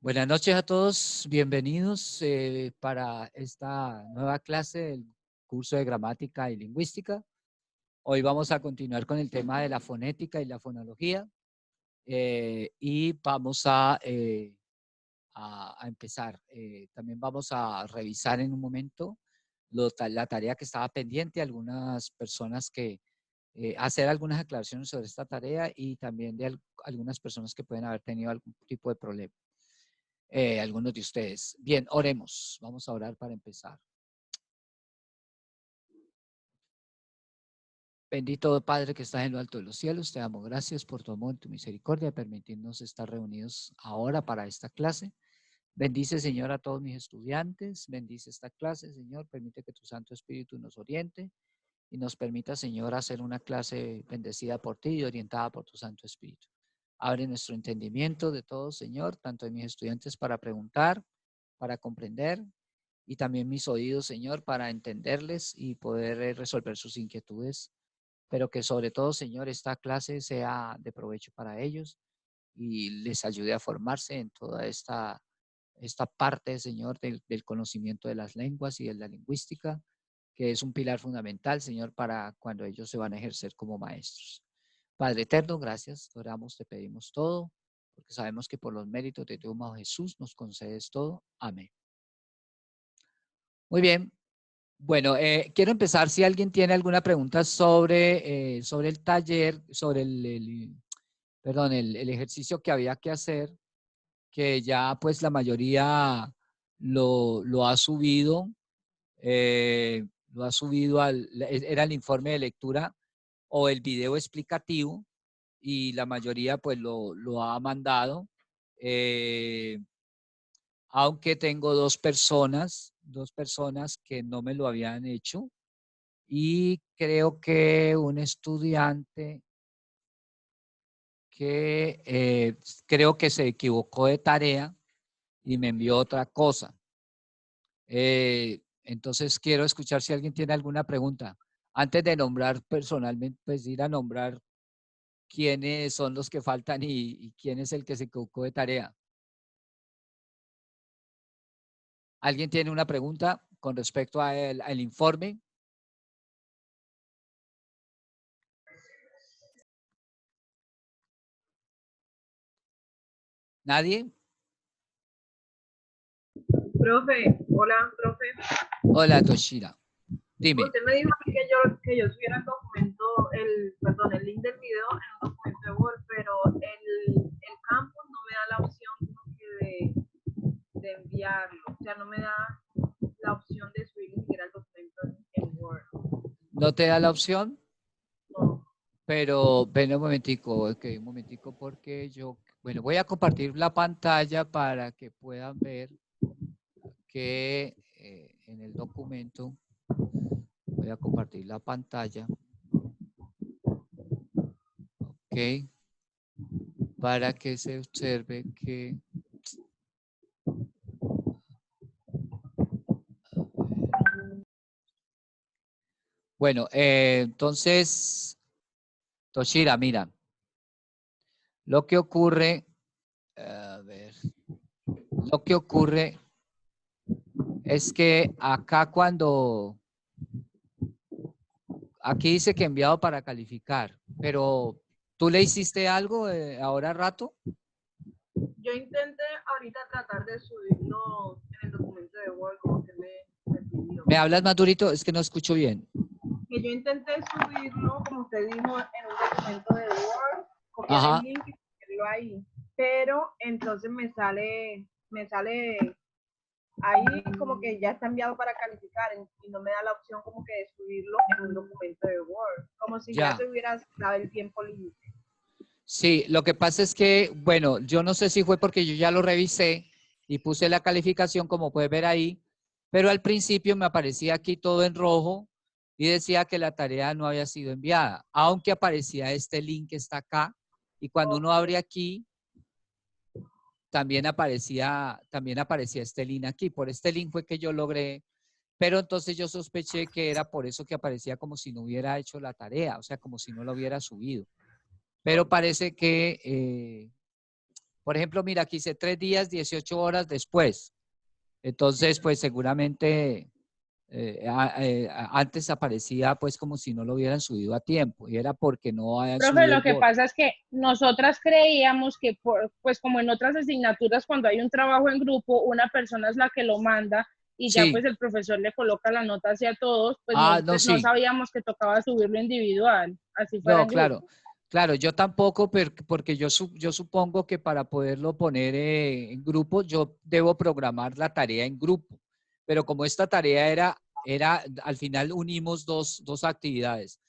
Buenas noches a todos, bienvenidos para esta nueva clase del curso de gramática y lingüística. Hoy vamos a continuar con el tema de la fonética y la fonología y vamos a empezar. También vamos a revisar en un momento la tarea que estaba pendiente, algunas personas que hacer algunas aclaraciones sobre esta tarea y también de algunas personas que pueden haber tenido algún tipo de problema. Algunos de ustedes. Bien, oremos. Vamos a orar para empezar. Bendito Padre que estás en lo alto de los cielos, te damos gracias por tu amor y tu misericordia, permitirnos estar reunidos ahora para esta clase. Bendice, Señor, a todos mis estudiantes, bendice esta clase, Señor, permite que tu Santo Espíritu nos oriente y nos permita, Señor, hacer una clase bendecida por ti y orientada por tu Santo Espíritu. Abre nuestro entendimiento de todos, Señor, tanto de mis estudiantes para preguntar, para comprender, y también mis oídos, Señor, para entenderles y poder resolver sus inquietudes, pero que sobre todo, Señor, esta clase sea de provecho para ellos y les ayude a formarse en toda esta parte, Señor, del conocimiento de las lenguas y de la lingüística, que es un pilar fundamental, Señor, para cuando ellos se van a ejercer como maestros. Padre eterno, gracias, te oramos, te pedimos todo, porque sabemos que por los méritos de tu amado Jesús nos concedes todo. Amén. Muy bien. Bueno, quiero empezar si alguien tiene alguna pregunta sobre el taller, sobre el ejercicio que había que hacer, que ya pues la mayoría lo ha subido, era el informe de lectura o el video explicativo y la mayoría pues lo ha mandado. Aunque tengo dos personas que no me lo habían hecho y creo que un estudiante que creo que se equivocó de tarea y me envió otra cosa. Entonces quiero escuchar si alguien tiene alguna pregunta. Antes de nombrar personalmente, pues ir a nombrar quiénes son los que faltan y quién es el que se equivocó de tarea. ¿Alguien tiene una pregunta con respecto al informe? ¿Nadie? Profe, hola, profe. Hola, Toshira. Dime. Usted me dijo que yo subiera el documento, el link del video en un documento de Word, pero el campus no me da la opción como que de enviarlo. O sea, no me da la opción de subir ni siquiera el documento en Word. ¿No te da la opción? No. Pero ven un momentico, un momentico porque bueno, voy a compartir la pantalla para que puedan ver que en el documento, voy a compartir la pantalla, ok, para que se observe que, bueno, entonces, Toshira, mira, lo que ocurre, a ver, lo que ocurre es que acá aquí dice que enviado para calificar, pero ¿tú le hiciste algo ahora rato? Yo intenté ahorita tratar de subirlo en el documento de Word como usted me pidió. ¿Me hablas más durito? Es que no escucho bien. Que yo intenté subirlo, como usted dijo, en un documento de Word, copiar Ajá. el link y ponerlo ahí. Pero entonces me sale ahí como que ya está enviado para calificar y no me da la opción como que de subirlo en un documento de Word, como si ya se hubiera dado el tiempo límite. Sí, lo que pasa es que, bueno, yo no sé si fue porque yo ya lo revisé y puse la calificación, como puedes ver ahí, pero al principio me aparecía aquí todo en rojo y decía que la tarea no había sido enviada, aunque aparecía este link que está acá y cuando uno abre aquí, también aparecía este link aquí. Por este link fue que yo logré, pero entonces yo sospeché que era por eso que aparecía como si no hubiera hecho la tarea, o sea, como si no lo hubiera subido. Pero parece que Por ejemplo, mira, aquí hice 3 días, 18 horas después. Entonces, pues seguramente antes aparecía pues como si no lo hubieran subido a tiempo y era porque no habían Profe, subido el lo que board. pasa es que nosotras creíamos que, pues como en otras asignaturas, cuando hay un trabajo en grupo, una persona es la que lo manda y ya Sí. pues el profesor le coloca la nota hacia todos, pues No, no sí. sabíamos que tocaba subirlo individual, así fuera No, en claro. grupo. Claro, yo tampoco, porque yo supongo que para poderlo poner en grupo, yo debo programar la tarea en grupo. Pero como esta tarea era al final unimos dos actividades.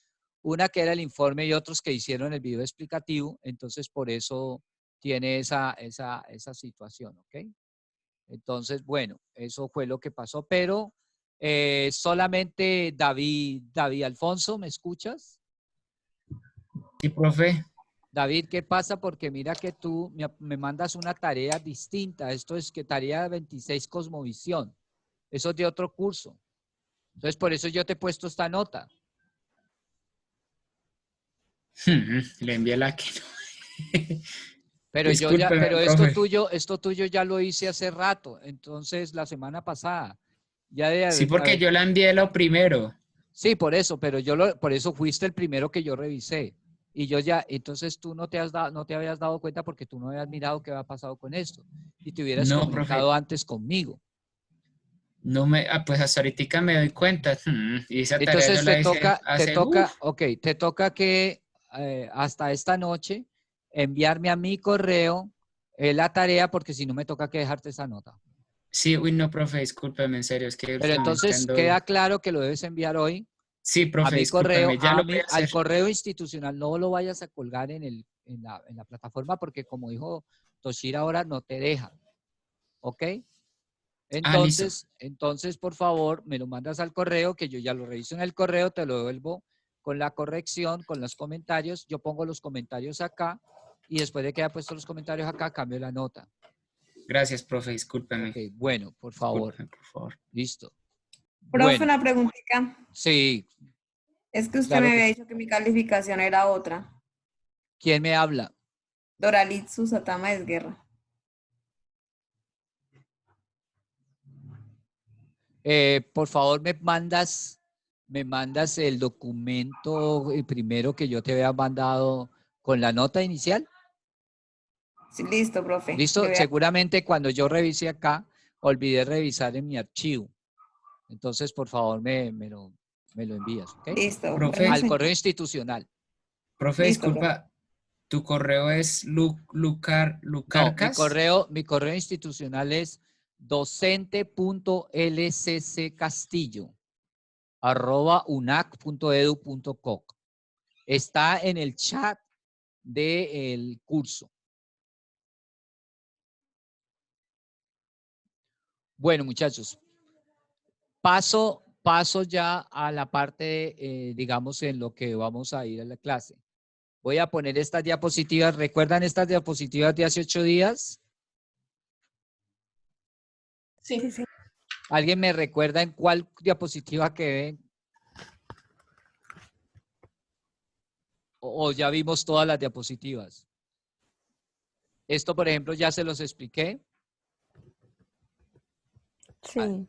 Una que era el informe y otros que hicieron el video explicativo, entonces por eso tiene esa situación, ¿ok? Entonces, bueno, eso fue lo que pasó, pero solamente David Alfonso, ¿me escuchas? Sí, profe. David, ¿qué pasa? Porque mira que tú me mandas una tarea distinta. Esto es que tarea 26 Cosmovisión. Eso es de otro curso. Entonces, por eso yo te he puesto esta nota. Le envié la que no. Pero Discúlpeme, pero profe. esto tuyo ya lo hice hace rato. Entonces, la semana pasada. Sí, porque yo la envié lo primero. Sí, por eso, pero por eso fuiste el primero que yo revisé. Y yo ya, entonces tú no te habías dado cuenta porque tú no habías mirado qué había pasado con esto. Y te hubieras No, comunicado profe. antes conmigo. No me, pues hasta ahorita me doy cuenta. Y esa tarea yo Entonces la hice hace, te toca que hasta esta noche enviarme a mi correo la tarea porque si no me toca que dejarte esa nota. Sí, uy, no, profe, discúlpeme, en serio, es que Pero últimamente entonces ando. queda claro que lo debes enviar hoy Sí, a profe, mi correo, discúlpeme, ya lo voy a al hacer. correo institucional. No lo vayas a colgar en la plataforma porque como dijo Toshira ahora no te deja. ¿Ok? Ah, listo. Entonces, por favor, me lo mandas al correo, que yo ya lo reviso en el correo, te lo devuelvo con la corrección, con los comentarios. Yo pongo los comentarios acá y después de que haya puesto los comentarios acá, cambio la nota. Gracias, profe, discúlpeme. Ok, bueno, por favor. Discúlpeme, por favor. Listo. Profe, Bueno, una preguntita. sí, Es que usted claro me que había sí. dicho que mi calificación era otra. ¿Quién me habla? Doralitsu Satama es guerra. Por favor, me mandas el documento primero que yo te había mandado con la nota inicial. Sí, listo, profe. ¿Listo? Seguramente cuando yo revisé acá, olvidé revisar en mi archivo. Entonces, por favor, me lo envías, ¿ok? Listo. Profe, Bueno, Al señor. correo institucional. profe, Listo, profe. disculpa, tu correo es No, Lucarcas. mi correo institucional es docente.lccastillo@unac.edu.co. Está en el chat del curso. Bueno, muchachos, paso ya a la parte, digamos, en lo que vamos a ir a la clase. Voy a poner estas diapositivas. ¿Recuerdan estas diapositivas de hace 8 días? Sí. ¿Alguien me recuerda en cuál diapositiva quedé? ¿O ya vimos todas las diapositivas? Esto, por ejemplo, ya se los expliqué. Sí.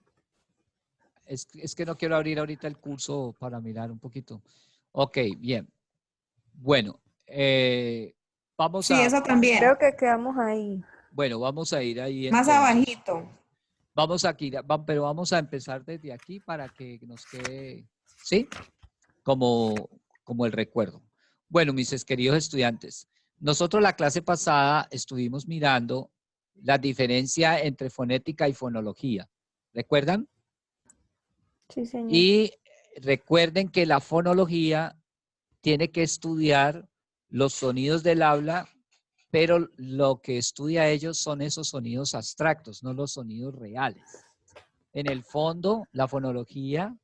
Es que no quiero abrir ahorita el curso para mirar un poquito. Ok, bien. Bueno, vamos Sí, a... eso también. Creo que quedamos ahí. Bueno, vamos a ir ahí Más entonces. abajito. Vamos aquí, pero vamos a empezar desde aquí para que nos quede, ¿sí? Como el recuerdo. Bueno, mis queridos estudiantes, nosotros la clase pasada estuvimos mirando la diferencia entre fonética y fonología. ¿Recuerdan? Sí, señor. Y recuerden que la fonología tiene que estudiar los sonidos del habla, pero lo que estudia ellos son esos sonidos abstractos, no los sonidos reales. En el fondo, la fonología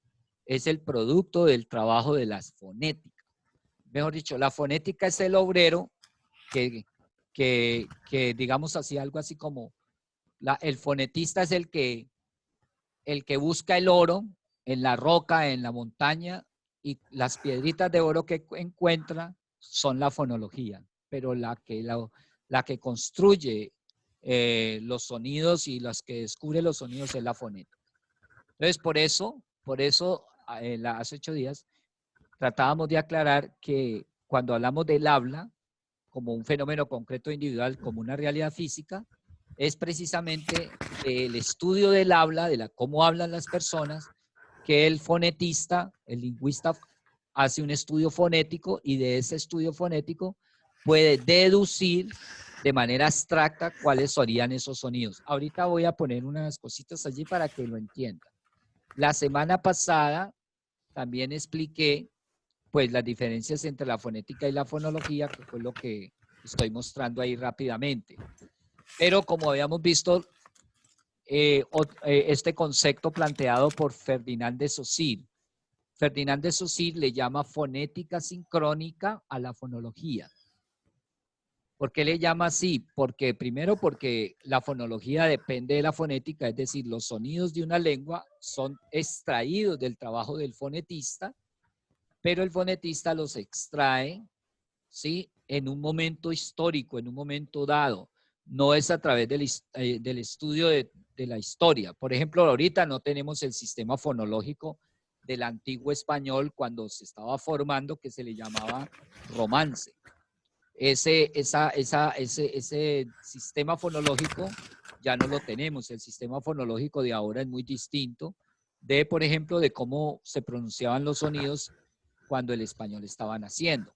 es el producto del trabajo de las fonéticas. Mejor dicho, la fonética es el obrero que digamos así, algo así como el fonetista es el que busca el oro en la roca, en la montaña, y las piedritas de oro que encuentra son la fonología, pero la la que construye los sonidos y las que descubre los sonidos es la fonética. Entonces, por eso hace 8 días tratábamos de aclarar que cuando hablamos del habla como un fenómeno concreto individual, como una realidad física, es precisamente el estudio del habla, de cómo hablan las personas, que el fonetista, el lingüista, hace un estudio fonético y de ese estudio fonético puede deducir de manera abstracta cuáles serían esos sonidos. Ahorita voy a poner unas cositas allí para que lo entiendan. La semana pasada también expliqué pues las diferencias entre la fonética y la fonología, que fue lo que estoy mostrando ahí rápidamente. Pero como habíamos visto, este concepto planteado por Ferdinand de Saussure. Ferdinand de Saussure le llama fonética sincrónica a la fonología. ¿Por qué le llama así? Porque primero porque la fonología depende de la fonética, es decir, los sonidos de una lengua son extraídos del trabajo del fonetista, pero el fonetista los extrae, ¿sí?, en un momento histórico, en un momento dado. No es a través del estudio de la historia. Por ejemplo, ahorita no tenemos el sistema fonológico del antiguo español cuando se estaba formando, que se le llamaba romance. Ese sistema fonológico ya no lo tenemos. El sistema fonológico de ahora es muy distinto de, por ejemplo, de cómo se pronunciaban los sonidos cuando el español estaba naciendo.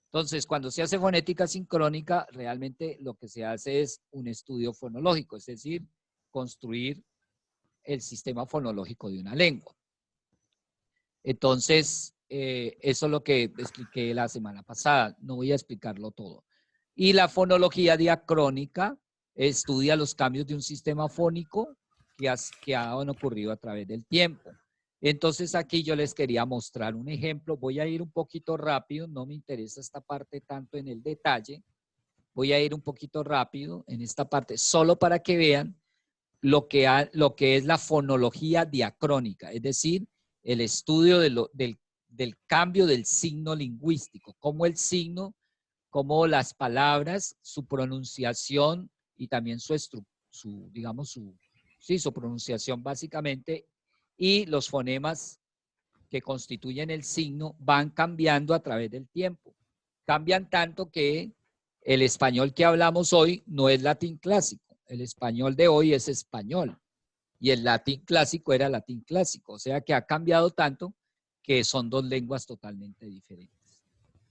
Entonces, cuando se hace fonética sincrónica, realmente lo que se hace es un estudio fonológico, es decir, construir el sistema fonológico de una lengua. Entonces, eso es lo que expliqué la semana pasada. No voy a explicarlo todo. Y la fonología diacrónica estudia los cambios de un sistema fónico que han ocurrido a través del tiempo. Entonces, aquí yo les quería mostrar un ejemplo. Voy a ir un poquito rápido. No me interesa esta parte tanto en el detalle. Voy a ir un poquito rápido en esta parte, solo para que vean lo que es la fonología diacrónica, es decir, el estudio del cambio del signo lingüístico, cómo el signo, cómo las palabras, su pronunciación y también su pronunciación básicamente, y los fonemas que constituyen el signo van cambiando a través del tiempo. Cambian tanto que el español que hablamos hoy no es latín clásico. El español de hoy es español y el latín clásico era latín clásico. O sea que ha cambiado tanto que son dos lenguas totalmente diferentes.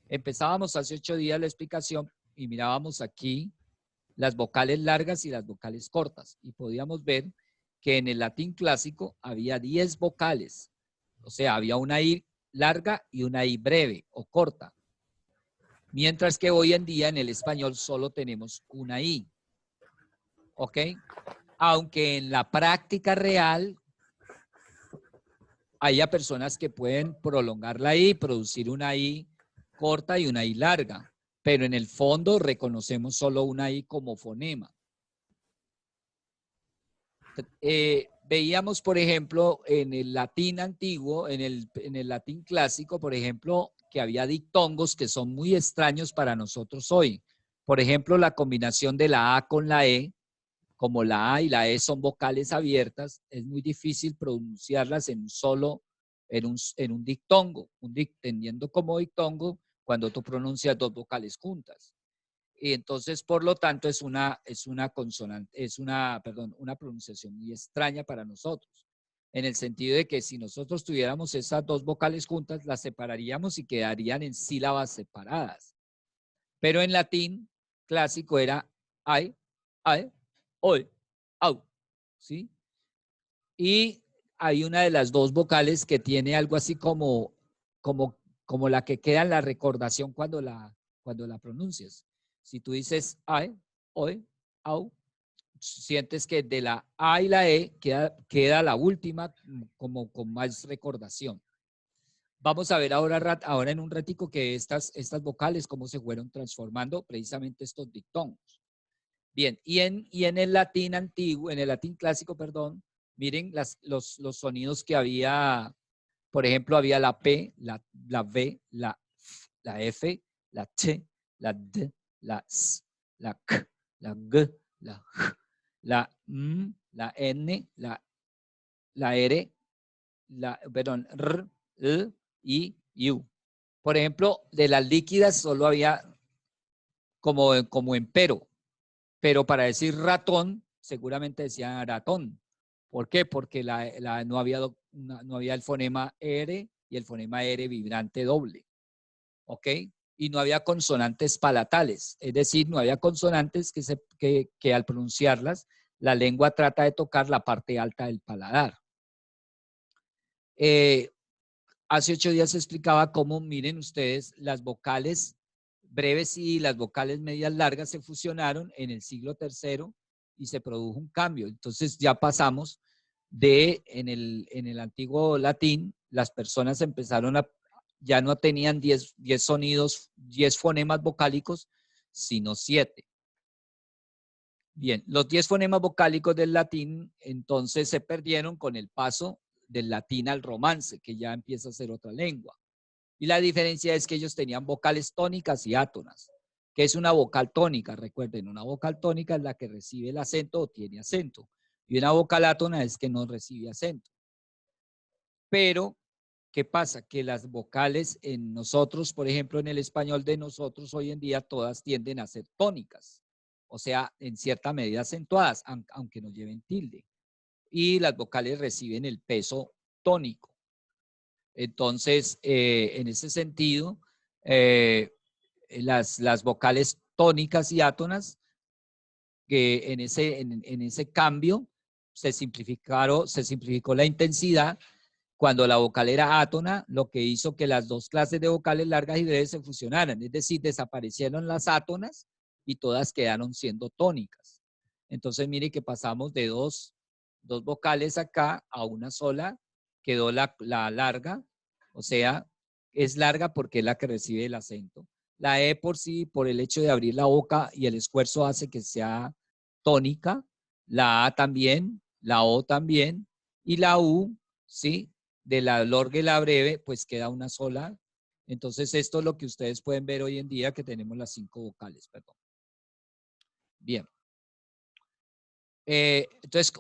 Empezábamos hace 8 días la explicación y mirábamos aquí las vocales largas y las vocales cortas y podíamos ver que en el latín clásico había 10 vocales. O sea, había una I larga y una I breve o corta. Mientras que hoy en día en el español solo tenemos una I. ¿Ok? Aunque en la práctica real haya personas que pueden prolongar la I, producir una I corta y una I larga. Pero en el fondo reconocemos solo una I como fonema. Veíamos, por ejemplo, en el latín antiguo, en el latín clásico, por ejemplo, que había dictongos que son muy extraños para nosotros hoy. Por ejemplo, la combinación de la A con la E, como la A y la E son vocales abiertas, es muy difícil pronunciarlas en un dictongo, teniendo como dictongo cuando tú pronuncias 2 vocales juntas. Y entonces, por lo tanto, es una pronunciación muy extraña para nosotros, en el sentido de que si nosotros tuviéramos esas 2 vocales juntas, las separaríamos y quedarían en sílabas separadas. Pero en latín clásico era ai, oi, au, ¿sí? Y hay una de las 2 vocales que tiene algo así como la que queda en la recordación cuando la pronuncias. Si tú dices ai, oi, au, sientes que de la A y la E queda la última como con más recordación. Vamos a ver ahora en un ratico que estas vocales cómo se fueron transformando precisamente estos dictongos. Bien, y en el latín antiguo, en el latín clásico, perdón, miren los sonidos que había. Por ejemplo, había la P, la V, la F, la T, la D, la S, la K, la G, la J, la M, la N, la R, perdón, R, E, I, U. Por ejemplo, de las líquidas solo había como en pero para decir ratón, seguramente decían ratón. ¿Por qué? Porque no había el fonema R y el fonema R vibrante doble. ¿Ok? Y no había consonantes palatales, es decir, no había consonantes que al pronunciarlas, la lengua trata de tocar la parte alta del paladar. Hace 8 días se explicaba cómo, miren ustedes, las vocales breves y las vocales medias largas se fusionaron en el siglo III y se produjo un cambio. Entonces ya pasamos en el antiguo latín, las personas empezaron ya no tenían 10 sonidos, 10 fonemas vocálicos, sino 7. Bien, los 10 fonemas vocálicos del latín entonces se perdieron con el paso del latín al romance, que ya empieza a ser otra lengua. Y la diferencia es que ellos tenían vocales tónicas y átonas. ¿Qué es una vocal tónica? Recuerden, una vocal tónica es la que recibe el acento o tiene acento. Y una vocal átona es que no recibe acento. Pero, ¿qué pasa? Que las vocales en nosotros, por ejemplo, en el español de nosotros hoy en día, todas tienden a ser tónicas. O sea, en cierta medida acentuadas, aunque no lleven tilde. Y las vocales reciben el peso tónico. Entonces, en ese sentido, las vocales tónicas y átonas, que en ese cambio se simplificó la intensidad. Cuando la vocal era átona, lo que hizo que las dos clases de vocales largas y breves se fusionaran, es decir, desaparecieron las átonas y todas quedaron siendo tónicas. Entonces, mire que pasamos de dos vocales acá a una sola, quedó la larga, o sea, es larga porque es la que recibe el acento. La E por sí, por el hecho de abrir la boca y el esfuerzo hace que sea tónica, la A también, la O también, y la U, ¿sí? De la larga y la breve, pues queda una sola. Entonces, esto es lo que ustedes pueden ver hoy en día, que tenemos las 5 vocales, perdón. Bien. Entonces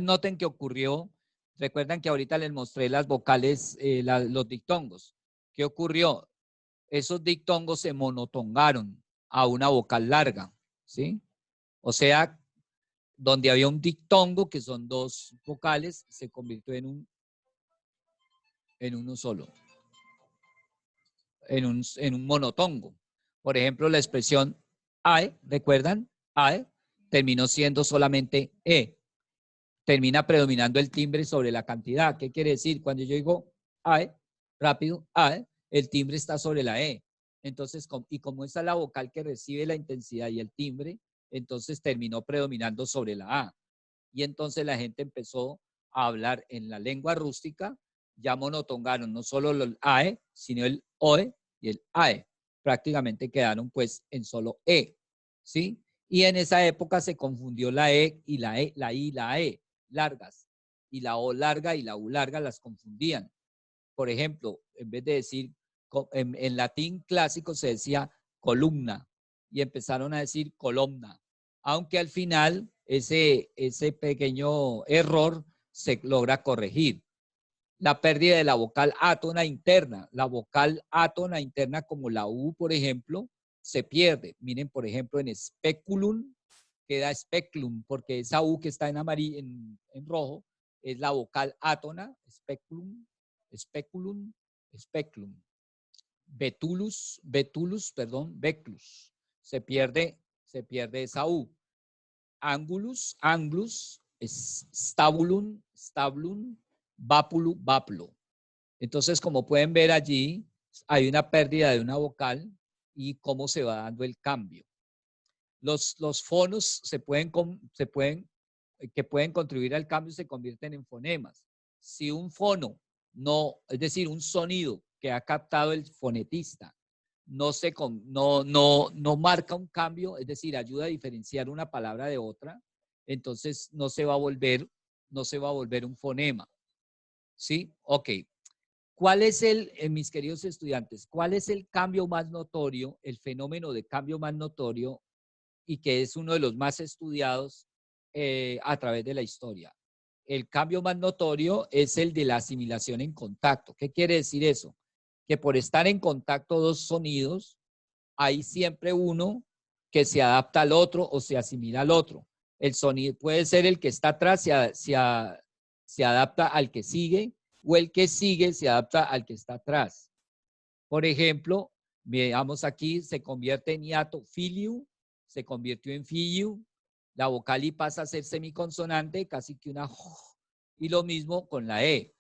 noten que ocurrió, recuerdan que ahorita les mostré las vocales, los dictongos. ¿Qué ocurrió? Esos dictongos se monotongaron a una vocal larga, ¿sí? O sea, donde había un dictongo, que son 2 vocales, se convirtió en uno solo, en un monotongo. Por ejemplo, la expresión AE, ¿recuerdan? AE terminó siendo solamente E. Termina predominando el timbre sobre la cantidad. ¿Qué quiere decir? Cuando yo digo AE, rápido, AE, el timbre está sobre la E. Entonces, y como esa es la vocal que recibe la intensidad y el timbre, entonces terminó predominando sobre la A. Y entonces la gente empezó a hablar en la lengua rústica, ya monotongaron no solo el AE, sino el OE y el AE. Prácticamente quedaron pues en solo E, ¿sí? Y en esa época se confundió la E y la I y la E largas, y la O larga y la U larga las confundían. Por ejemplo, en vez de decir, en latín clásico se decía columna, y empezaron a decir columna, aunque al final ese pequeño error se logra corregir. La pérdida de la vocal átona interna. La vocal átona interna, como la U, por ejemplo, se pierde. Miren, por ejemplo, en speculum queda speculum, porque esa U que está en amarillo, en rojo, es la vocal átona, speculum, speculum, speculum. Betulus, perdón, beclus. Se pierde esa U. Angulus, anglus, stabulum, stablum, vapulu, vaplo. Entonces, como pueden ver allí, hay una pérdida de una vocal y cómo se va dando el cambio. Los fonos que pueden contribuir al cambio se convierten en fonemas. Si un fono no, es decir, un sonido que ha captado el fonetista no marca un cambio, es decir, ayuda a diferenciar una palabra de otra, entonces no se va a volver un fonema. ¿Sí? Ok. ¿Cuál es mis queridos estudiantes, cuál es el cambio más notorio, el fenómeno de cambio más notorio y que es uno de los más estudiados a través de la historia. El cambio más notorio es el de la asimilación en contacto. ¿Qué quiere decir eso? Que por estar en contacto dos sonidos, hay siempre uno que se adapta al otro o se asimila al otro. El sonido puede ser el que está atrás, se adapta al que sigue, o el que sigue se adapta al que está atrás. Por ejemplo, veamos aquí, se convierte en hiato filiu, se convirtió en filiu, la vocal I pasa a ser semiconsonante, casi que una j, y lo mismo con la E.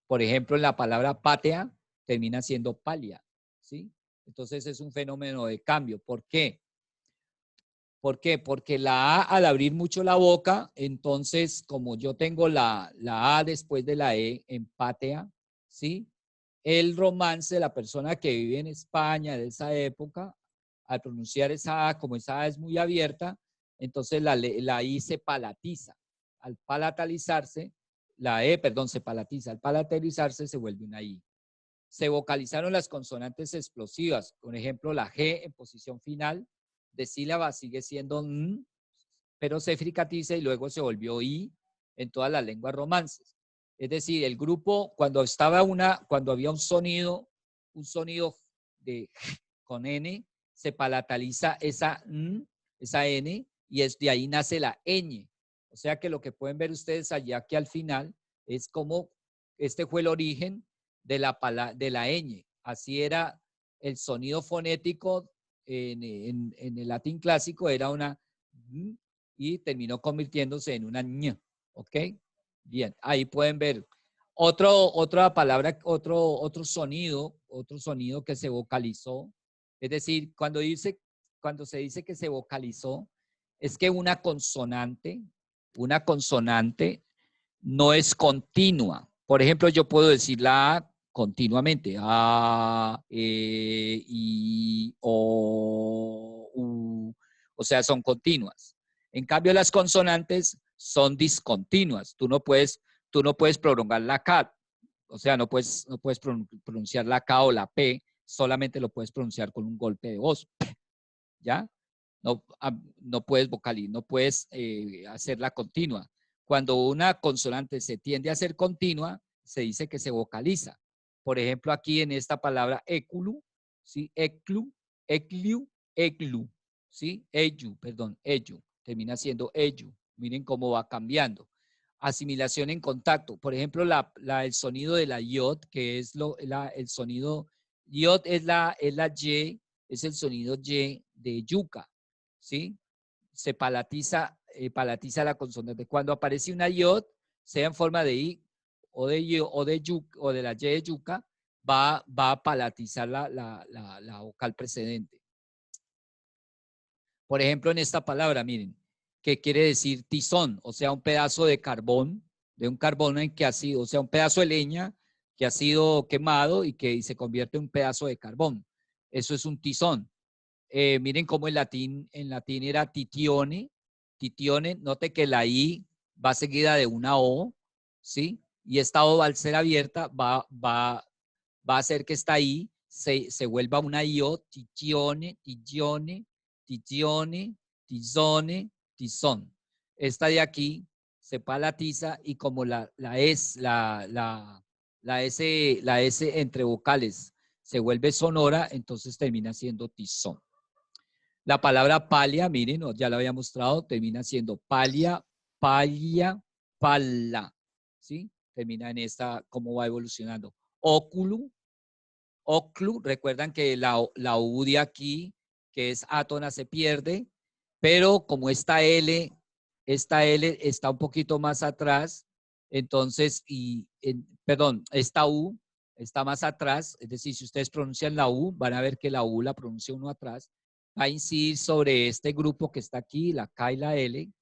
Por ejemplo, en la palabra patea termina siendo palia, ¿sí? Entonces es un fenómeno de cambio. ¿Por qué? ¿Por qué? Porque la A, al abrir mucho la boca, entonces, como yo tengo la A después de la E en patea, ¿sí? El romance, la persona que vive en España de esa época, al pronunciar esa A, como esa A es muy abierta, entonces la I se palatiza. Al palatalizarse, la E, perdón, se palatiza. Al palatalizarse se vuelve una I. Se vocalizaron las consonantes explosivas. Por ejemplo, la G en posición final de sílaba sigue siendo N, pero se fricatiza y luego se volvió I en todas las lenguas romances. Es decir, el grupo, cuando había un sonido de con N, se palataliza esa N, y de ahí nace la ñ. O sea que lo que pueden ver ustedes allá que al final es como este fue el origen de la ñ. Así era el sonido fonético en el latín clásico, era una y terminó convirtiéndose en una ñ. ¿Ok? Bien, ahí pueden ver otra palabra, otro sonido que se vocalizó. Es decir, cuando se dice que se vocalizó, es que una consonante no es continua. Por ejemplo, yo puedo decir la A continuamente. A, E, I, O, U. O sea, son continuas. En cambio, las consonantes son discontinuas. Tú no puedes prolongar la K. O sea, no puedes pronunciar la K o la P. Solamente lo puedes pronunciar con un golpe de voz. ¿Ya? No puedes vocalizar, no puedes hacerla continua. Cuando una consonante se tiende a ser continua, se dice que se vocaliza. Por ejemplo, aquí en esta palabra éculu, ¿sí? Eclu, ecliu, eclu, ¿sí? Eyu, perdón, eyu, termina siendo eyu. Miren cómo va cambiando. Asimilación en contacto. Por ejemplo, el sonido de la iod, que es el sonido, iod es la Y, es el sonido Y de yuca, ¿sí? Se palatiza la consonante. Cuando aparece una iod, sea en forma de I o de yuca, o de la Y de yuca, va a palatizar la vocal precedente. Por ejemplo, en esta palabra, miren, que quiere decir tizón, o sea, un pedazo de carbón, de un carbón en que ha sido, o sea, un pedazo de leña que ha sido quemado y que se convierte en un pedazo de carbón. Eso es un tizón. Miren cómo en latín era titione. Titione, note que la I va seguida de una O, ¿sí? Y esta O al ser abierta va a hacer que esta I se vuelva una IO, titione, titione, titione, tizone, tizón. Esta de aquí se palatiza y como la S entre vocales se vuelve sonora, entonces termina siendo tizón. La palabra palia, miren, ya la había mostrado, termina siendo palia, palia, palla, ¿sí? Termina en esta, cómo va evolucionando. Óculo, oclu, recuerdan que la U de aquí, que es átona, se pierde, pero como esta L está un poquito más atrás, entonces, perdón, esta U está más atrás, es decir, si ustedes pronuncian la U, van a ver que la U la pronuncia uno atrás, va a incidir sobre este grupo que está aquí, la K y la L,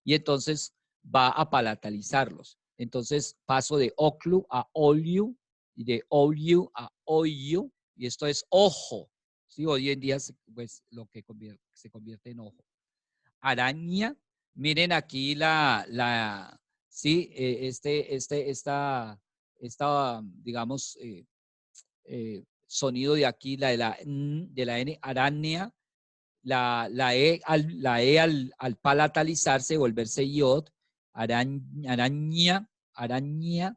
y entonces va a palatalizarlos. Entonces paso de oclu a oliu, y de OU a OU, y esto es ojo, ¿sí? Hoy en día pues, se convierte en ojo. Araña, miren aquí sí, digamos, sonido de aquí, de la N, araña, al palatalizarse, volverse iod, araña, araña, araña,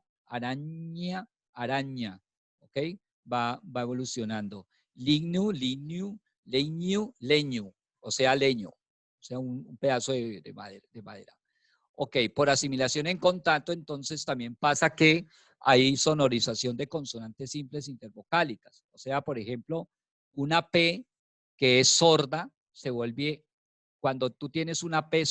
araña. ¿Ok? Va evolucionando. Lignu, lignu, leño, leño. O sea, leño. O sea, un pedazo de madera. Ok, por asimilación en contacto, entonces también pasa que hay sonorización de consonantes simples intervocálicas. O sea, por ejemplo, una P que es sorda se vuelve, cuando tú tienes una P,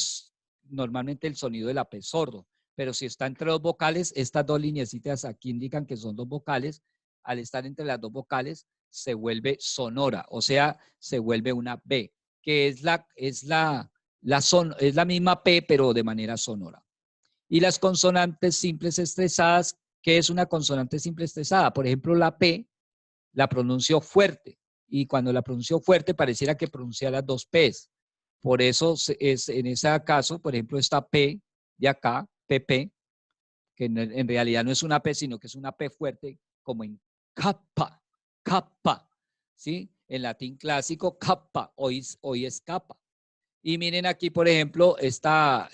normalmente el sonido de la P es sordo, pero si está entre dos vocales, estas dos lineecitas aquí indican que son dos vocales, al estar entre las dos vocales se vuelve sonora, o sea, se vuelve una B, que es la misma P, pero de manera sonora. Y las consonantes simples estresadas, ¿qué es una consonante simple estresada? Por ejemplo, la P la pronunció fuerte, y cuando la pronunció fuerte pareciera que pronuncia las dos P's. Por eso es en ese caso, por ejemplo, esta P de acá, PP, que en realidad no es una P, sino que es una P fuerte, como en capa, capa, ¿sí? En latín clásico, capa, hoy es capa. Y miren aquí, por ejemplo, esta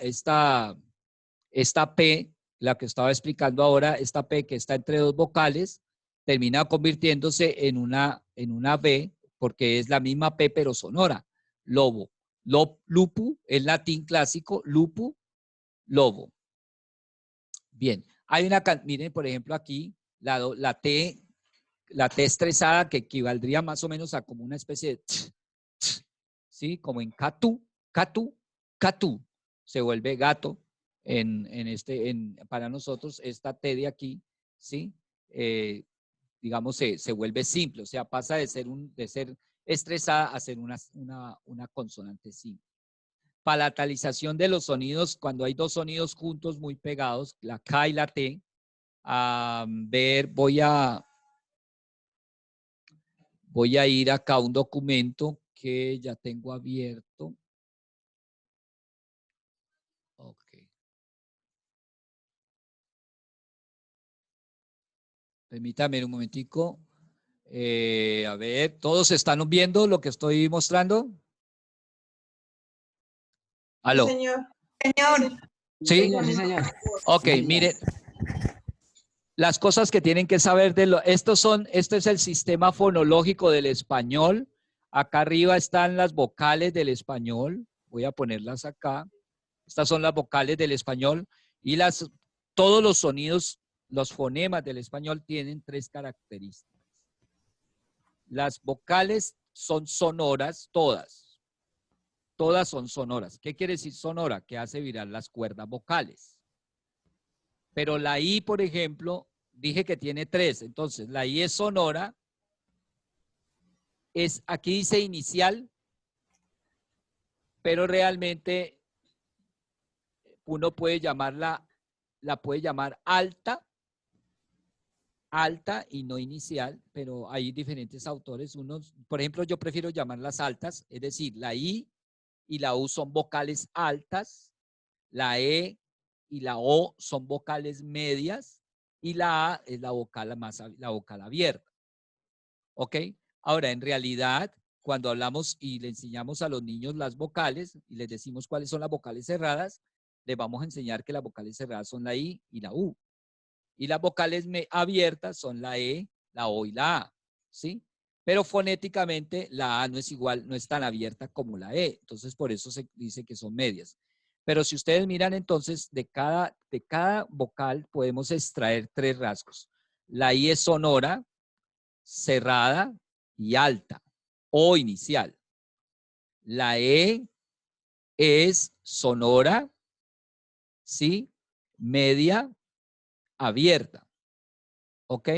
P, la que estaba explicando ahora, esta P que está entre dos vocales, termina convirtiéndose en una B, porque es la misma P, pero sonora. Lobo. Lupu, en latín clásico, lupu, lobo. Bien, hay miren, por ejemplo, aquí, la T estresada, que equivaldría más o menos a como una especie de ¿sí? Como en catu, catu, catu, se vuelve gato para nosotros esta T de aquí, ¿sí? Digamos, se vuelve simple, o sea, pasa de ser estresada a ser una consonante simple. Palatalización de los sonidos, cuando hay dos sonidos juntos muy pegados, la K y la T. Voy a ir acá a un documento que ya tengo abierto. Ok. Permítame un momentico. A ver, ¿todos están viendo lo que estoy mostrando? ¿Aló? Sí, señor. Señor, ¿Sí? Sí, señor. Ok, miren. Las cosas que tienen que saber esto es el sistema fonológico del español. Acá arriba están las vocales del español. Voy a ponerlas acá. Estas son las vocales del español y todos los sonidos, los fonemas del español tienen tres características. Las vocales son sonoras, todas. Todas son sonoras. ¿Qué quiere decir sonora? Que hace vibrar las cuerdas vocales. Pero la I, por ejemplo, dije que tiene tres. Entonces, la I es sonora. Aquí dice inicial, pero realmente uno puede llamarla, la puede llamar alta y no inicial, pero hay diferentes autores. Por ejemplo, yo prefiero llamarlas altas, es decir, la I y la U son vocales altas, la E y la O son vocales medias y la A es la vocal abierta. ¿Ok? Ahora, en realidad, cuando hablamos y le enseñamos a los niños las vocales y les decimos cuáles son las vocales cerradas, les vamos a enseñar que las vocales cerradas son la I y la U. Y las vocales abiertas son la E, la O y la A, ¿sí? Pero fonéticamente la A no es igual, no es tan abierta como la E. Entonces, por eso se dice que son medias. Pero si ustedes miran, entonces, de cada vocal podemos extraer tres rasgos. La I es sonora, cerrada y alta, o inicial. La E es sonora, ¿sí? Media, abierta. ¿Ok?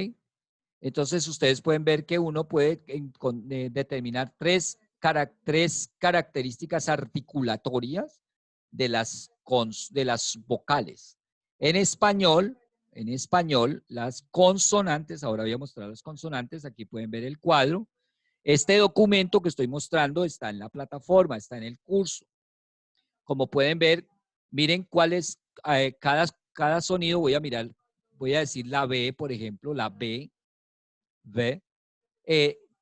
Entonces ustedes pueden ver que uno puede determinar tres características articulatorias de las vocales. En español, las consonantes, ahora voy a mostrar las consonantes, aquí pueden ver el cuadro. Este documento que estoy mostrando está en la plataforma, está en el curso. Como pueden ver, miren cuál es cada sonido. Voy a decir la B, por ejemplo, la B,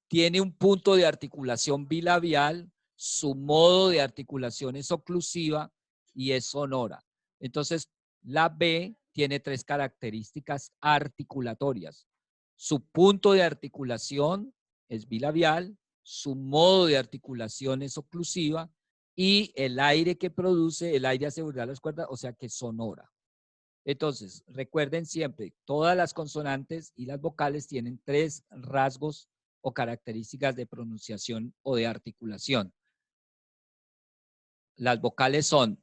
tiene un punto de articulación bilabial su modo de articulación es oclusiva y es sonora. Entonces, la B tiene 3 características articulatorias. Su punto de articulación es bilabial, su modo de articulación es oclusiva y el aire que produce, el aire hace vibrar las cuerdas, o sea que es sonora. Entonces, recuerden siempre, todas las consonantes y las vocales tienen 3 rasgos o características de pronunciación o de articulación. Las vocales son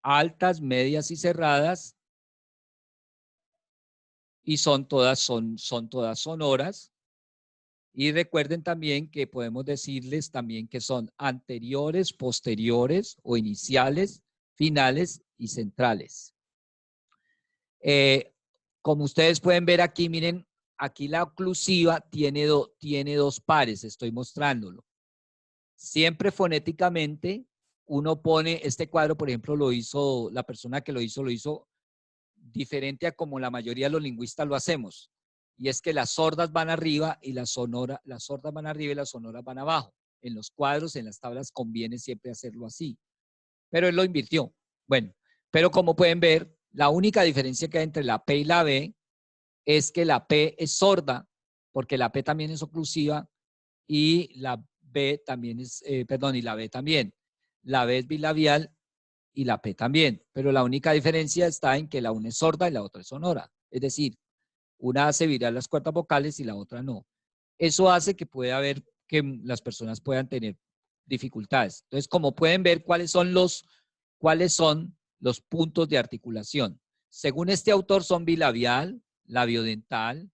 altas, medias y cerradas y son todas sonoras. Y recuerden también que podemos decirles también que son anteriores, posteriores o iniciales, finales y centrales. Como ustedes pueden ver aquí, miren, aquí la oclusiva tiene 2 pares, estoy mostrándolo. Siempre fonéticamente uno pone, este cuadro por ejemplo lo hizo, la persona que lo hizo diferente a como la mayoría de los lingüistas lo hacemos. Y es que las sordas van arriba y las sordas van arriba y las sonoras van abajo. En los cuadros, en las tablas conviene siempre hacerlo así. Pero él lo invirtió. Bueno, pero como pueden ver, la única diferencia que hay entre la P y la B es que la P es sorda, porque la P también es oclusiva y la B también es, y la B también. La B es bilabial y la P también, pero la única diferencia está en que la una es sorda y la otra es sonora. Es decir, una hace vibrar las cuerdas vocales y la otra no. Eso hace que pueda haber, que las personas puedan tener dificultades. Entonces, como pueden ver, ¿cuáles son los puntos de articulación? Según este autor son bilabial, labiodental,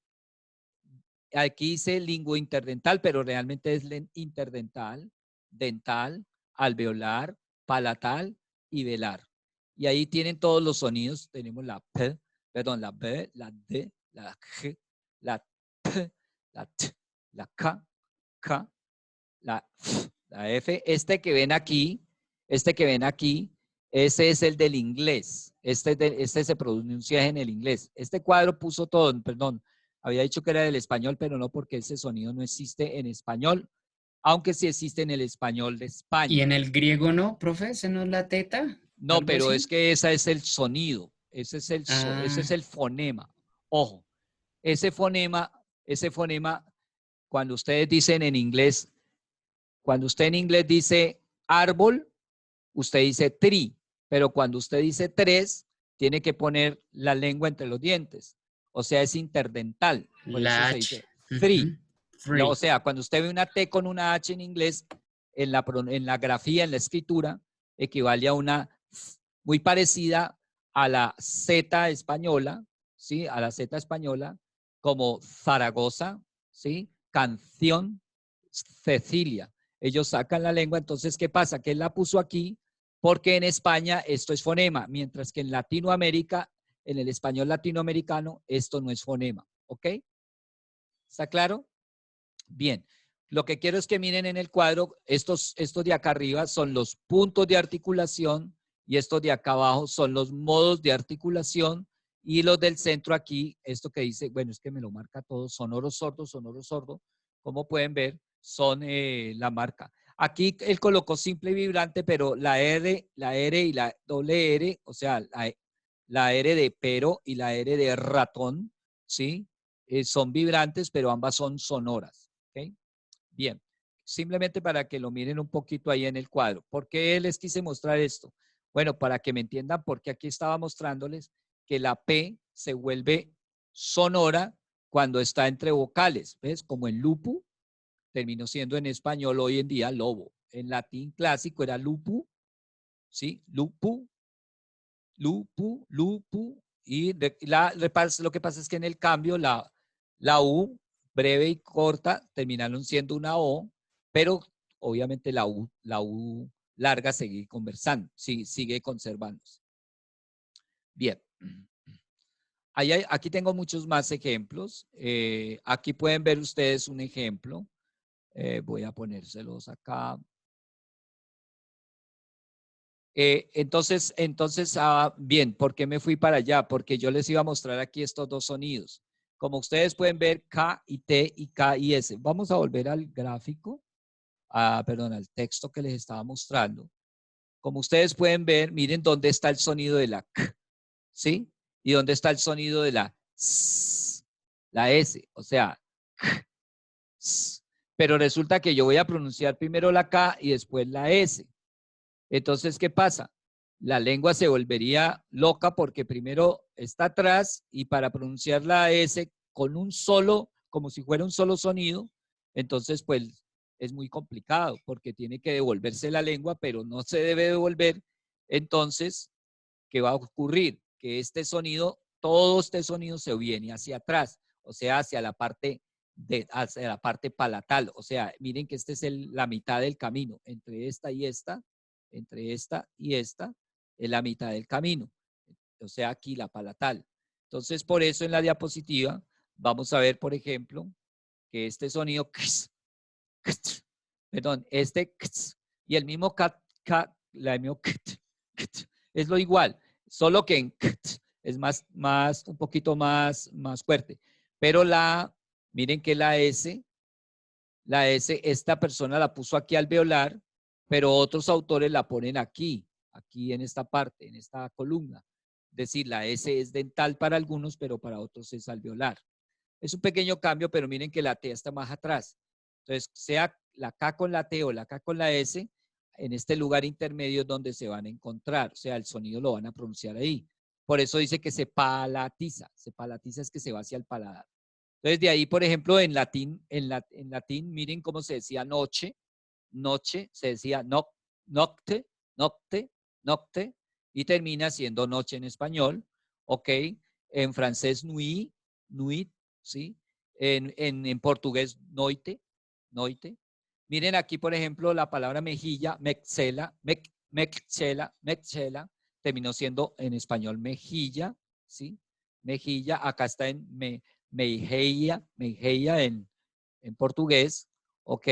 aquí dice linguointerdental, pero realmente es interdental, dental, alveolar, palatal y velar. Y ahí tienen todos los sonidos. Tenemos la P, la B, la D, la G, la P, la T, la K, la F, la F. Este que ven aquí, ese es el del inglés. Este se pronuncia en el inglés. Este cuadro puso todo, había dicho que era del español, pero no, porque ese sonido no existe en español, aunque sí existe en el español de España. ¿Y en el griego no, profe? ¿Ese no es la teta? No, pero así? es que ese es el sonido, ese es el fonema. Ojo, ese fonema, cuando ustedes dicen en inglés, cuando usted en inglés dice árbol, usted dice tree, pero cuando usted dice tres, tiene que poner la lengua entre los dientes. O sea, es interdental. Por eso se dice three. No, o sea, cuando usted ve una T con una H en inglés, en la grafía, en la escritura, equivale a una muy parecida a la Z española, ¿sí? A la Z española, como Zaragoza, ¿sí? Canción, Cecilia. Ellos sacan la lengua, entonces, ¿qué pasa? Que él la puso aquí porque en España esto es fonema, mientras que en Latinoamérica, en el español latinoamericano, esto no es fonema, ¿ok? ¿Está claro? Bien, lo que quiero es que miren en el cuadro, estos de acá arriba son los puntos de articulación y estos de acá abajo son los modos de articulación y los del centro aquí, esto que dice, bueno, es que me lo marca todo, sonoro sordo, como pueden ver, son la marca. Aquí él colocó simple y vibrante, pero la R y la doble R, o sea, la R de pero y la R de ratón, ¿sí? Son vibrantes, pero ambas son sonoras. ¿Okay? Bien, simplemente para que lo miren un poquito ahí en el cuadro. ¿Por qué les quise mostrar esto? Bueno, para que me entiendan, porque aquí estaba mostrándoles que la P se vuelve sonora cuando está entre vocales. ¿Ves? Como en lupu, terminó siendo en español hoy en día lobo. En latín clásico era lupu, ¿sí? Lupu. Y lo que pasa es que en el cambio la U breve y corta terminaron siendo una O, pero obviamente la U larga sigue conversando, sigue conservándose. Bien. Aquí tengo muchos más ejemplos. Aquí pueden ver ustedes un ejemplo. Voy a ponérselos acá. Entonces, bien, ¿por qué me fui para allá? Porque yo les iba a mostrar aquí estos dos sonidos. Como ustedes pueden ver, K y T y K y S. Vamos a volver al gráfico. perdón, al texto que les estaba mostrando, como ustedes pueden ver, miren dónde está el sonido de la K, ¿sí? Y dónde está el sonido de la S, la S, o sea, K, S. Pero resulta que yo voy a pronunciar primero la K y después la S. Entonces, ¿qué pasa? La lengua se volvería loca porque primero está atrás y para pronunciar la S con un solo, como si fuera un solo sonido, entonces pues es muy complicado porque tiene que devolverse la lengua, pero no se debe devolver. Entonces, ¿qué va a ocurrir? Que este sonido, todo este sonido se viene hacia atrás, o sea, hacia la parte palatal. O sea, miren que esta es la mitad del camino, entre esta y esta, es la mitad del camino. O sea, aquí la palatal. Entonces, por eso en la diapositiva vamos a ver, por ejemplo, que este sonido, perdón, y el mismo es lo igual, solo que en es un poquito más fuerte. Pero miren que la S, esta persona la puso aquí alveolar, pero otros autores la ponen aquí en esta parte, en esta columna. Es decir, la S es dental para algunos, pero para otros es alveolar. Es un pequeño cambio, pero miren que la T está más atrás. Entonces, sea la K con la T o la K con la S, en este lugar intermedio es donde se van a encontrar. O sea, el sonido lo van a pronunciar ahí. Por eso dice que se palatiza. Se palatiza es que se va hacia el paladar. Entonces, de ahí, por ejemplo, en latín, miren cómo se decía noche. Noche se decía nocte, nocte, nocte, y termina siendo noche en español. Ok. En francés, nuit, nuit, ¿sí? En portugués, noite, noite. Miren aquí, por ejemplo, la palabra mejilla, mexela, mexela, terminó siendo en español mejilla, ¿sí? Mejilla, acá está en mejilla en portugués, ¿ok?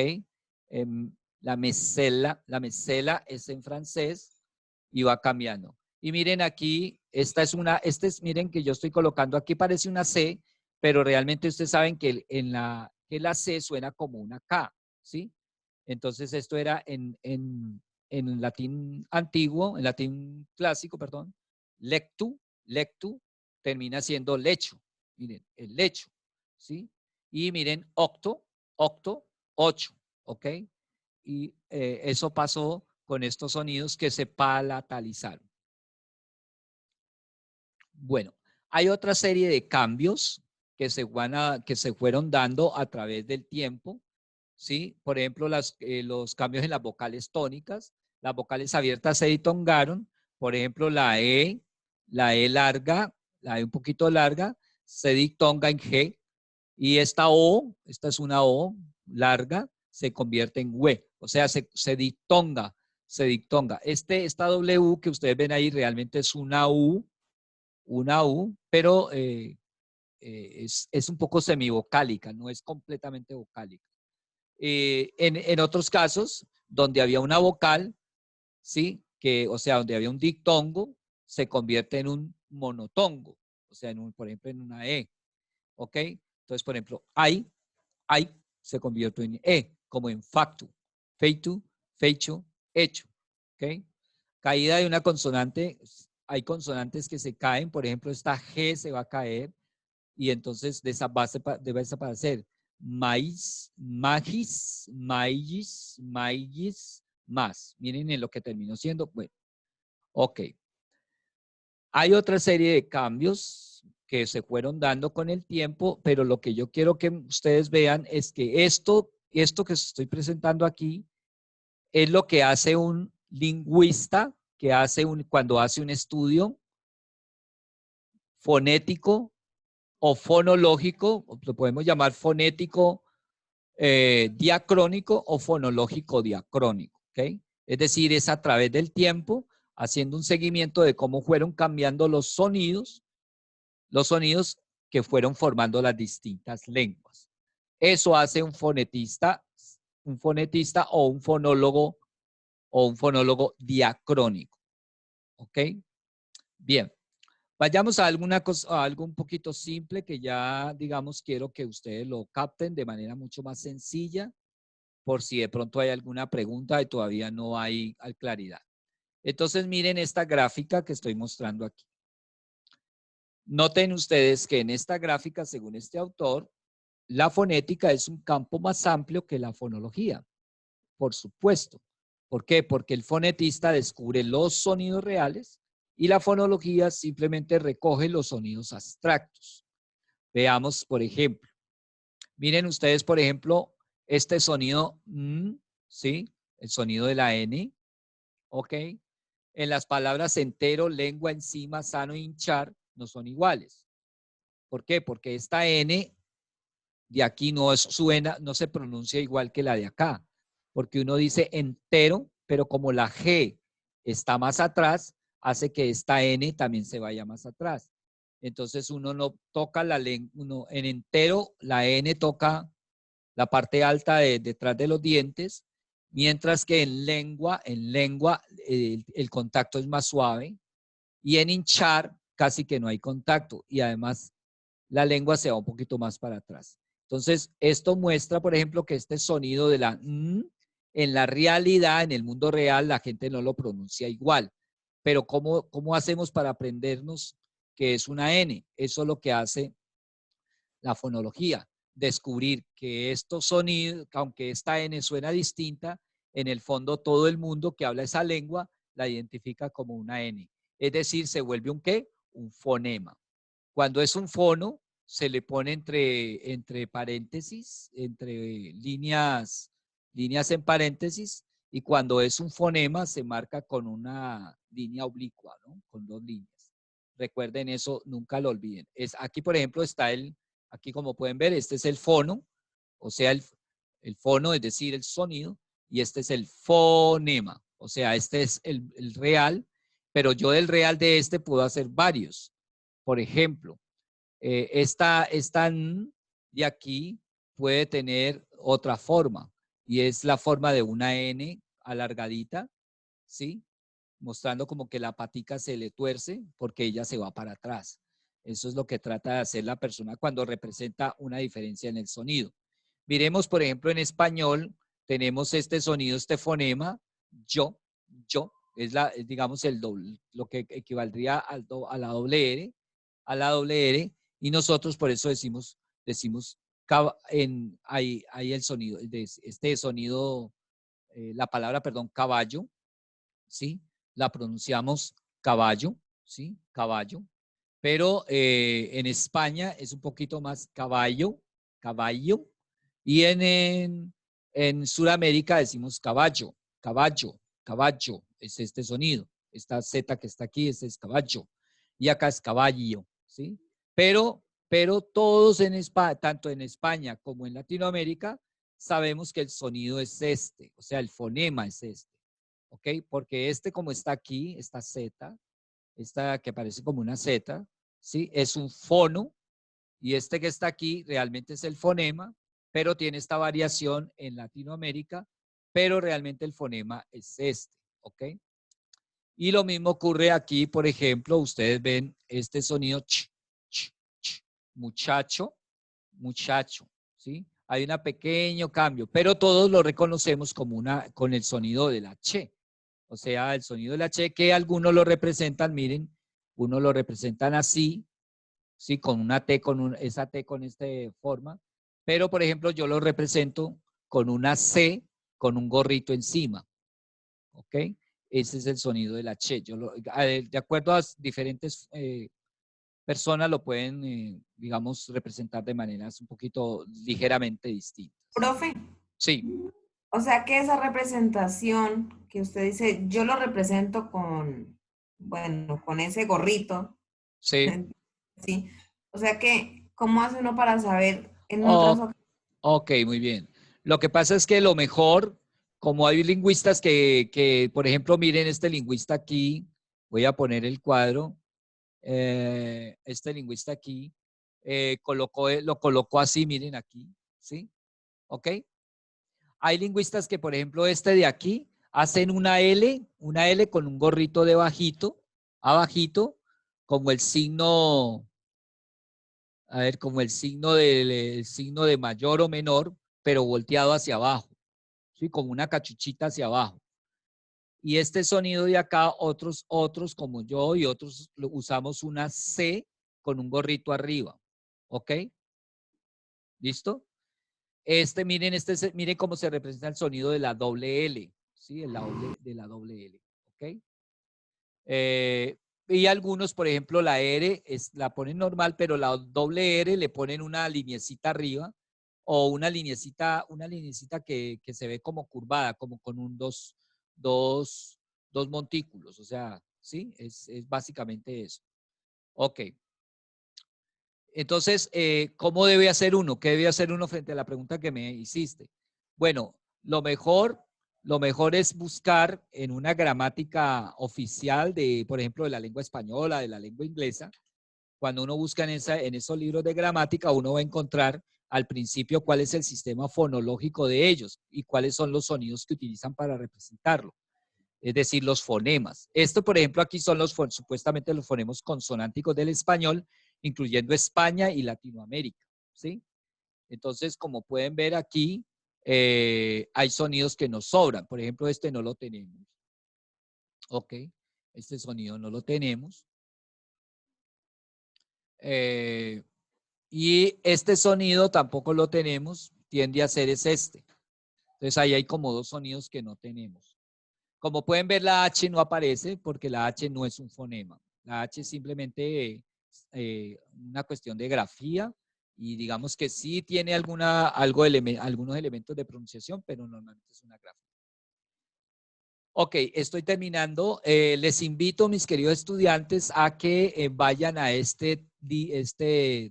La mesela es en francés y va cambiando. Y miren aquí, miren que yo estoy colocando aquí, parece una C, pero realmente ustedes saben que que la C suena como una K, ¿sí? Entonces esto era en latín antiguo, en latín clásico, perdón, lectu, termina siendo lecho, miren, el lecho, ¿sí? Y miren, octo, 8, ¿ok? Y eso pasó con estos sonidos que se palatalizaron. Bueno, hay otra serie de cambios que se fueron dando a través del tiempo, ¿sí? Por ejemplo, los cambios en las vocales tónicas. Las vocales abiertas se ditongaron. Por ejemplo, la E larga, la E un poquito larga, se dictonga en G. Y esta es una O larga, se convierte en W. O sea, se dictonga, Esta W que ustedes ven ahí realmente es una U, pero es un poco semivocálica, no es completamente vocálica. En otros casos, donde había una vocal, ¿sí? O sea, donde había un dictongo, se convierte en un monotongo, o sea, por ejemplo, en una E, ¿ok? Entonces, por ejemplo, ay, se convierte en E, como en factu, feitu, fecho, hecho, ¿ok? Caída de una consonante, hay consonantes que se caen, por ejemplo, esta G se va a caer, y entonces de esa base debe desaparecer. Maíz, magis, maíz, maíz, más. Miren en lo que terminó siendo. Bueno, ok. Hay otra serie de cambios que se fueron dando con el tiempo, pero lo que yo quiero que ustedes vean es que esto que estoy presentando aquí es lo que hace un lingüista cuando hace un estudio fonético o fonológico, lo podemos llamar fonético diacrónico o fonológico diacrónico, ¿ok? Es decir, es a través del tiempo haciendo un seguimiento de cómo fueron cambiando los sonidos que fueron formando las distintas lenguas. Eso hace un fonetista o un fonólogo diacrónico, ¿ok? Bien. Vayamos a algo un poquito simple que ya, digamos, quiero que ustedes lo capten de manera mucho más sencilla. por si de pronto hay alguna pregunta y todavía no hay claridad. Entonces miren esta gráfica que estoy mostrando aquí. Noten ustedes que en esta gráfica, según este autor, la fonética es un campo más amplio que la fonología, por supuesto. ¿Por qué? Porque el fonetista descubre los sonidos reales y la fonología simplemente recoge los sonidos abstractos. Veamos, por ejemplo. Miren ustedes, por ejemplo, este sonido, ¿sí? El sonido de la N, ¿ok? En las palabras entero, lengua, encima, sano, hinchar, no son iguales. ¿Por qué? Porque esta N de aquí no suena, no se pronuncia igual que la de acá. Porque uno dice entero, pero como la G está más atrás, hace que esta N también se vaya más atrás. Entonces uno no toca la lengua, en entero la N toca la parte alta detrás de los dientes, mientras que en lengua el contacto es más suave y en hinchar casi que no hay contacto y además la lengua se va un poquito más para atrás. Entonces, esto muestra, por ejemplo, que este sonido de la en la realidad, en el mundo real, la gente no lo pronuncia igual. Pero ¿cómo hacemos para aprendernos que es una N? Eso es lo que hace la fonología. Descubrir que estos sonidos, aunque esta N suena distinta, en el fondo todo el mundo que habla esa lengua la identifica como una N. Es decir, se vuelve un ¿qué? Un fonema. Cuando es un fono, se le pone entre paréntesis, entre líneas en paréntesis, y cuando es un fonema se marca con una línea oblicua, ¿no? Con dos líneas. Recuerden eso, nunca lo olviden. Aquí, por ejemplo, está aquí como pueden ver, este es el fono, o sea, el fono, es decir, el sonido, y este es el fonema, o sea, este es el real, pero yo del real de este puedo hacer varios. Por ejemplo, esta N de aquí puede tener otra forma y es la forma de una N alargadita, ¿sí? Mostrando como que la patica se le tuerce porque ella se va para atrás. Eso es lo que trata de hacer la persona cuando representa una diferencia en el sonido. Miremos, por ejemplo, en español tenemos este sonido, este fonema, yo, es digamos, lo que equivaldría a la doble R, y nosotros por eso decimos ahí el sonido, este sonido, la palabra, perdón, caballo, ¿sí? La pronunciamos caballo, ¿sí? Caballo. Pero en España es un poquito más caballo, y en Sudamérica decimos caballo, es este sonido. Esta Z que está aquí, este es caballo, y acá es caballo, ¿sí? Pero todos tanto en España como en Latinoamérica, sabemos que el sonido es este, o sea, el fonema es este, ¿ok? Porque como está aquí, esta Z, esta que parece como una Z, ¿sí? Es un fono, y este que está aquí realmente es el fonema, pero tiene esta variación en Latinoamérica, pero realmente el fonema es este, ¿ok? Y lo mismo ocurre aquí, por ejemplo, ustedes ven este sonido ch, muchacho, ¿sí? Hay un pequeño cambio, pero todos lo reconocemos con el sonido de la che. O sea, el sonido de la che, que algunos lo representan, miren, unos lo representan así, ¿sí? Con una T, esa T con esta forma. Pero, por ejemplo, yo lo represento con una C, con un gorrito encima. ¿Ok? Ese es el sonido de la che. De acuerdo a diferentes personas lo pueden, digamos, representar de maneras un poquito ligeramente distintas. Profe. Sí. O sea que esa representación que usted dice, yo lo represento con ese gorrito. Sí. Sí. O sea que, ¿cómo hace uno para saber en otras ocasiones? Ok, muy bien. Lo que pasa es que lo mejor, como hay lingüistas que, por ejemplo, miren este lingüista aquí, voy a poner el cuadro, este lingüista aquí, lo colocó así, miren aquí, ¿sí? ¿Ok? Hay lingüistas que, por ejemplo, este de aquí, hacen una L con un gorrito de abajito, como el signo, a ver, como el signo de mayor o menor, pero volteado hacia abajo. ¿sí? Como una cachuchita hacia abajo. Y este sonido de acá, otros como yo y otros usamos una C con un gorrito arriba. ¿Ok? ¿Listo? Miren cómo se representa el sonido de la doble L. ¿Sí? De la doble L. ¿Ok? Y algunos, por ejemplo, la R la ponen normal, pero la doble R le ponen una lineecita arriba o una lineecita que se ve como curvada, como con dos montículos. O sea, ¿sí? Es básicamente eso. Ok. Entonces, ¿cómo debe hacer uno? ¿Qué debe hacer uno frente a la pregunta que me hiciste? Bueno, lo mejor es buscar en una gramática oficial de, por ejemplo, de la lengua española, de la lengua inglesa. Cuando uno busca en esos libros de gramática, uno va a encontrar al principio cuál es el sistema fonológico de ellos y cuáles son los sonidos que utilizan para representarlo. Es decir, los fonemas. Esto, por ejemplo, aquí son supuestamente los fonemas consonánticos del español, incluyendo España y Latinoamérica, ¿sí? Entonces, como pueden ver aquí, hay sonidos que nos sobran. Por ejemplo, este no lo tenemos. Ok, este sonido no lo tenemos. Y este sonido tampoco lo tenemos, tiende a ser este. Entonces, ahí hay como dos sonidos que no tenemos. Como pueden ver, la H no aparece porque la H no es un fonema. La H es simplemente una cuestión de grafía y digamos que sí tiene algunos elementos de pronunciación, pero normalmente es una grafía. Ok, estoy terminando. Les invito, mis queridos estudiantes, a que vayan a este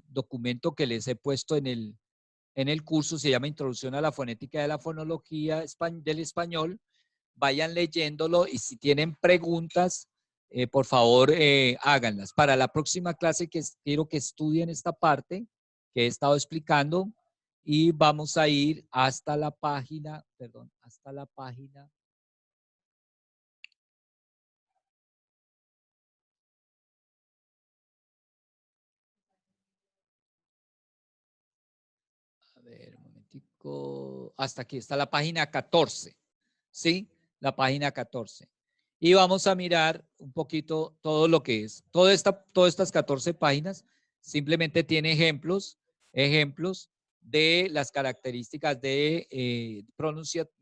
documento que les he puesto en el curso. Se llama Introducción a la Fonética de la Fonología del Español. Vayan leyéndolo y si tienen preguntas, por favor, háganlas. Para la próxima clase quiero que estudien esta parte que he estado explicando y vamos a ir hasta la página, a ver, un momentico, hasta aquí está la página 14, ¿sí? La página 14. Y vamos a mirar un poquito todo lo que es. Todas estas 14 páginas simplemente tiene ejemplos de las características de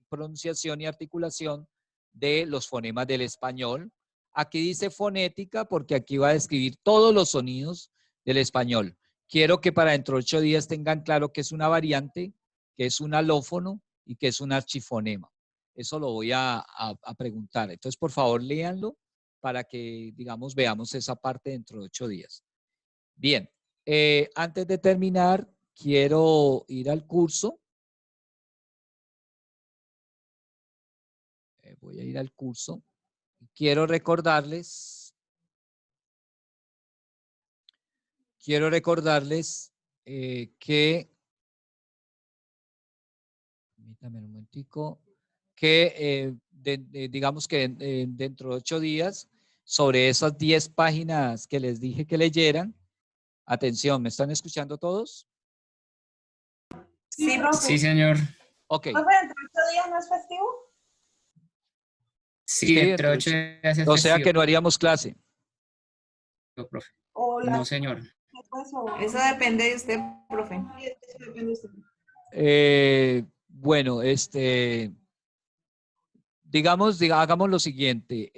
pronunciación y articulación de los fonemas del español. Aquí dice fonética porque aquí va a describir todos los sonidos del español. Quiero que para dentro de 8 días tengan claro que es una variante, que es un alófono y que es un archifonema. Eso lo voy a preguntar. Entonces, por favor, léanlo para que, digamos, veamos esa parte dentro de 8 días. Bien, antes de terminar, quiero ir al curso. Voy a ir al curso. Quiero recordarles que, permítame un momentico, que digamos que dentro de 8 días, sobre esas 10 páginas que les dije que leyeran, atención, ¿me están escuchando todos? Sí, profe. Sí, señor. Ok. ¿Profe, dentro de 8 días no es festivo? Sí, entre 8 días es O sea festivo, que no haríamos clase. profe. Hola. No, señor. Eso depende de usted, profe. Eso depende de usted. Bueno, hagamos lo siguiente.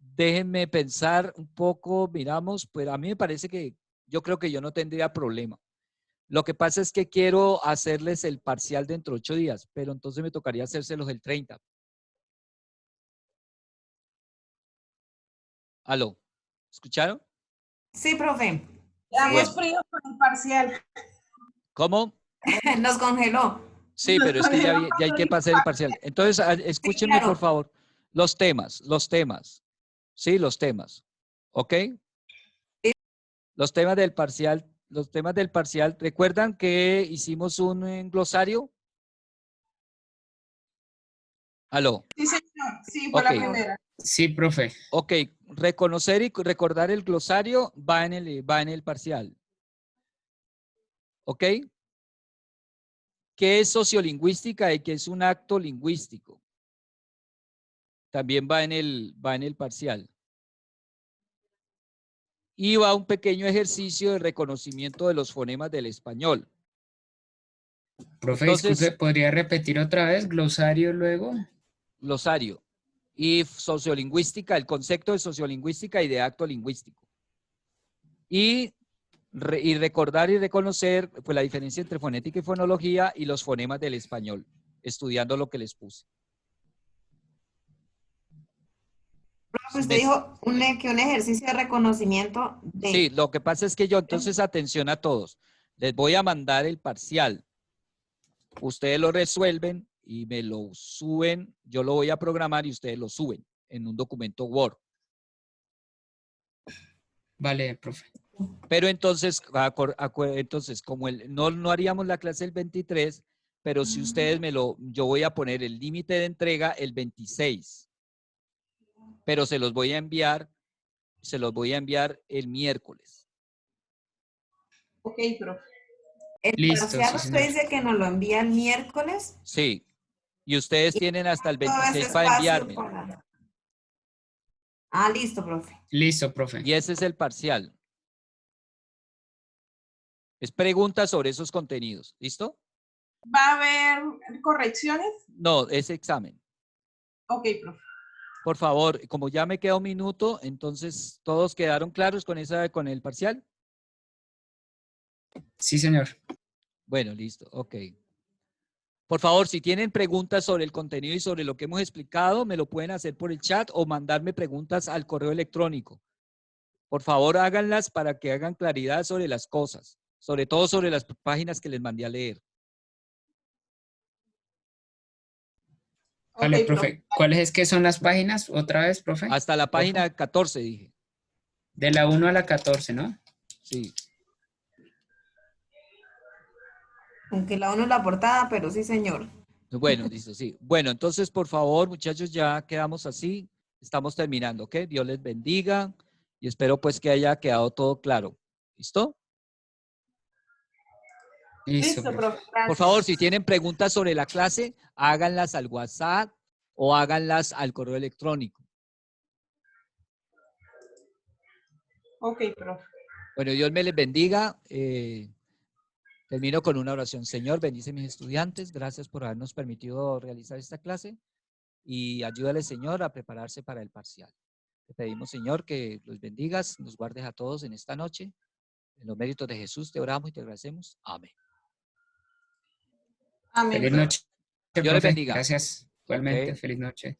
Déjenme pensar un poco, miramos, pero a mí me parece que yo creo que yo no tendría problema. Lo que pasa es que quiero hacerles el parcial dentro de 8 días, pero entonces me tocaría hacérselos el 30. ¿Aló? ¿Escucharon? Sí, profe. Quedamos fríos con el parcial. ¿Cómo? Nos congeló. Sí, pero es que ya hay que pasar el parcial. Entonces, escúchenme, claro. por favor, los temas. Sí, los temas. ¿Ok? Los temas del parcial. ¿Recuerdan que hicimos un glosario? ¿Aló? Sí, señor. Sí, fue la primera. Sí, profe. Ok, reconocer y recordar el glosario va en el parcial. ¿Ok? ¿Qué es sociolingüística y qué es un acto lingüístico? También va en el parcial. Y va un pequeño ejercicio de reconocimiento de los fonemas del español. Profe, Entonces, disculpe, ¿podría repetir otra vez? Glosario luego. glosario. Y sociolingüística, el concepto de sociolingüística y de acto lingüístico. Y recordar y reconocer pues, la diferencia entre fonética y fonología y los fonemas del español, estudiando lo que les puse. Profe, usted dijo que un ejercicio de reconocimiento de... Sí, lo que pasa es que yo, entonces, atención a todos. Les voy a mandar el parcial. Ustedes lo resuelven y me lo suben. Yo lo voy a programar y ustedes lo suben en un documento Word. Vale, profe. Pero entonces, como no haríamos la clase el 23, pero si ustedes yo voy a poner el límite de entrega el 26. Pero se los voy a enviar el miércoles. Ok, profe. El Listo, parcial sí, usted señor. dice que nos lo envía el miércoles. Sí. Y ustedes tienen hasta el Todo ese 26 para espacio enviarme. para- Ah, listo, profe. Listo, profe. Y ese es el parcial. Es pregunta sobre esos contenidos. ¿Listo? ¿Va a haber correcciones? No, es examen. Ok, profe. Por favor, como ya me queda un minuto, entonces, ¿todos quedaron claros con el parcial? Sí, señor. Bueno, listo, ok. Por favor, si tienen preguntas sobre el contenido y sobre lo que hemos explicado, me lo pueden hacer por el chat o mandarme preguntas al correo electrónico. Por favor, háganlas para que hagan claridad sobre las cosas, sobre todo sobre las páginas que les mandé a leer. Vale, Ok, profe. ¿Cuáles que son las páginas? Otra vez, profe. Hasta la página 14, dije. De la 1 a la 14, ¿no? Sí. Aunque la uno es la portada, pero sí, señor. Bueno, listo, sí. Bueno, entonces, por favor, muchachos, ya quedamos así. Estamos terminando, ¿ok? Dios les bendiga y espero pues que haya quedado todo claro. ¿Listo? Listo, Listo, profe. profe. Gracias. Por favor, si tienen preguntas sobre la clase, háganlas al WhatsApp o háganlas al correo electrónico. Ok, profe. Bueno, Dios me les bendiga. Termino con una oración. Señor, bendice a mis estudiantes. Gracias por habernos permitido realizar esta clase y ayúdale, Señor, a prepararse para el parcial. Te pedimos, Señor, que los bendigas, nos guardes a todos en esta noche. En los méritos de Jesús te oramos y te agradecemos. Amén. Amén, Feliz profe. noche, Dios les profe. bendiga. Gracias. Igualmente, Ok. feliz noche.